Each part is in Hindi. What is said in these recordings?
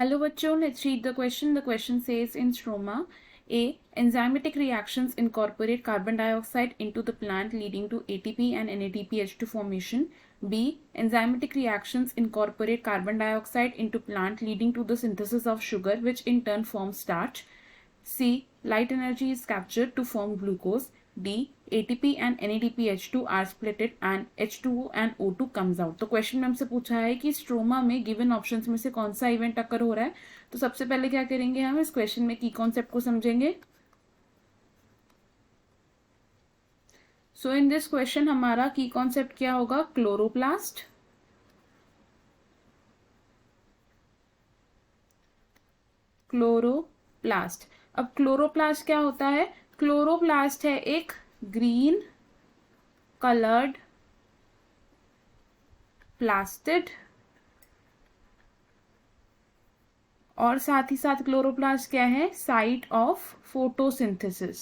Hello bachcho, let's read the question. The question says in stroma, A. Enzymatic reactions incorporate carbon dioxide into the plant leading to ATP and NADPH2 formation. B. Enzymatic reactions incorporate carbon dioxide into plant leading to the synthesis of sugar which in turn forms starch. C. Light energy is captured to form glucose. D. ATP and NADPH2 are splitted and H2O and O2 comes out. तो क्वेश्चन में हमसे पूछा है कि स्ट्रोमा में गिवन ऑप्शंस में से कौन सा इवेंट अकर हो रहा है. तो सबसे पहले क्या करेंगे, हम इस क्वेश्चन में की कॉन्सेप्ट को समझेंगे. सो इन दिस क्वेश्चन हमारा की कॉन्सेप्ट क्या होगा, क्लोरोप्लास्ट. क्लोरोप्लास्ट. अब क्लोरोप्लास्ट क्या होता है, क्लोरोप्लास्ट है एक ग्रीन कलर्ड प्लास्टिड और साथ ही साथ क्लोरोप्लास्ट क्या है, site of photosynthesis,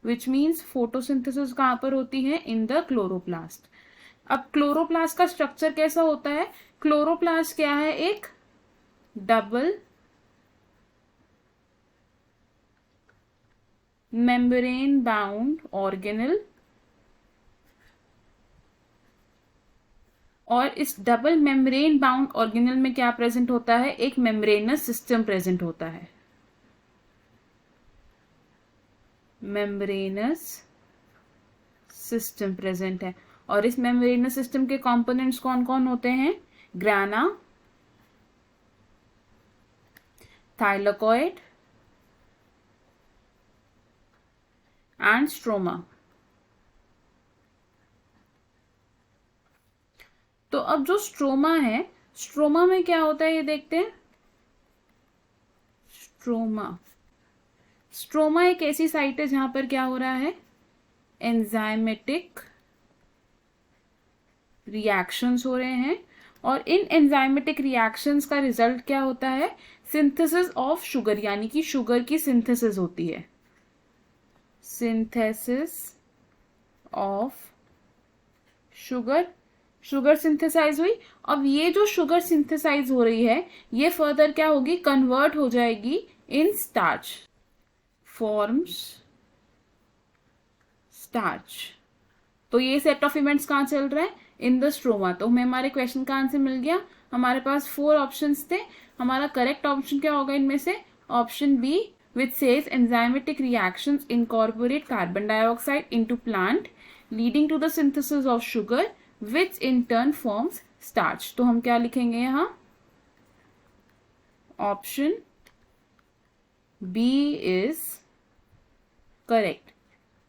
which means photosynthesis कहाँ पर होती है, इन द क्लोरोप्लास्ट. अब क्लोरोप्लास्ट का स्ट्रक्चर कैसा होता है, क्लोरोप्लास्ट क्या है, एक डबल मेम्ब्रेन बाउंड ऑर्गेनल और इस डबल मेम्ब्रेन बाउंड ऑर्गेनल में क्या प्रेजेंट होता है, एक मेम्ब्रेनस सिस्टम प्रेजेंट होता है. मेम्ब्रेनस सिस्टम प्रेजेंट है और इस मेम्ब्रेनस सिस्टम के कंपोनेंट्स कौन कौन होते हैं, ग्राना, थाइलाकॉइड एंड स्ट्रोमा. तो अब जो स्ट्रोमा है, स्ट्रोमा में क्या होता है ये देखते हैं. स्ट्रोमा एक ऐसी साइट है जहां पर क्या हो रहा है, एंजाइमेटिक रिएक्शंस हो रहे हैं और इन एंजाइमेटिक रिएक्शंस का रिजल्ट क्या होता है, सिंथेसिस ऑफ शुगर, यानी कि शुगर की सिंथेसिस होती है. Synthesis of sugar, sugar synthesize हुई. अब ये जो शुगर सिंथेसाइज हो रही है ये फर्दर क्या होगी, कन्वर्ट हो जाएगी इन स्टार्च, फॉर्म्स स्टार्च. तो ये सेट ऑफ इवेंट्स कहाँ चल रहा है, इन द स्ट्रोमा. तो हमें हमारे क्वेश्चन का आंसर मिल गया. हमारे पास 4 ऑप्शंस थे. हमारा करेक्ट ऑप्शन क्या होगा इनमें से, option B, which says enzymatic reactions incorporate carbon dioxide into plant leading to the synthesis of sugar which in turn forms starch. तो हम क्या लिखेंगे यहाँ, ऑप्शन बी इज करेक्ट.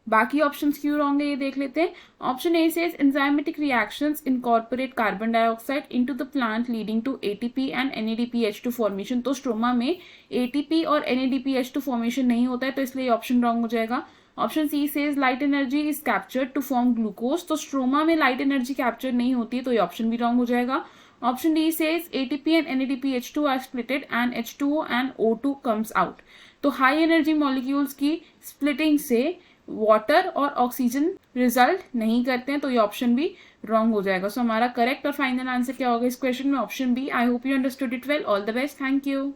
बाकी ऑप्शंस क्यों रॉन्ग है ये देख लेते हैं. Option A says enzymatic reactions incorporate carbon dioxide into the plant leading to ATP and NADPH2 formation. तो स्ट्रोमा में एटीपी और NADPH2 फॉर्मेशन नहीं होता है तो इसलिए ऑप्शन रॉन्ग हो जाएगा. Option C says light energy is captured to form glucose. तो स्ट्रोमा में लाइट एनर्जी कैप्चर नहीं होती है तो ये ऑप्शन भी रॉन्ग हो जाएगा. Option D says ATP and NADPH2 are splitted and H2O and O2 comes out. तो हाई एनर्जी मॉलिक्यूल्स की स्प्लिटिंग से वाटर और ऑक्सीजन रिजल्ट नहीं करते हैं तो ये ऑप्शन भी रॉन्ग हो जाएगा. सो हमारा करेक्ट और फाइनल आंसर क्या होगा इस क्वेश्चन में, option B. I hope you understood it well. All the best. Thank you.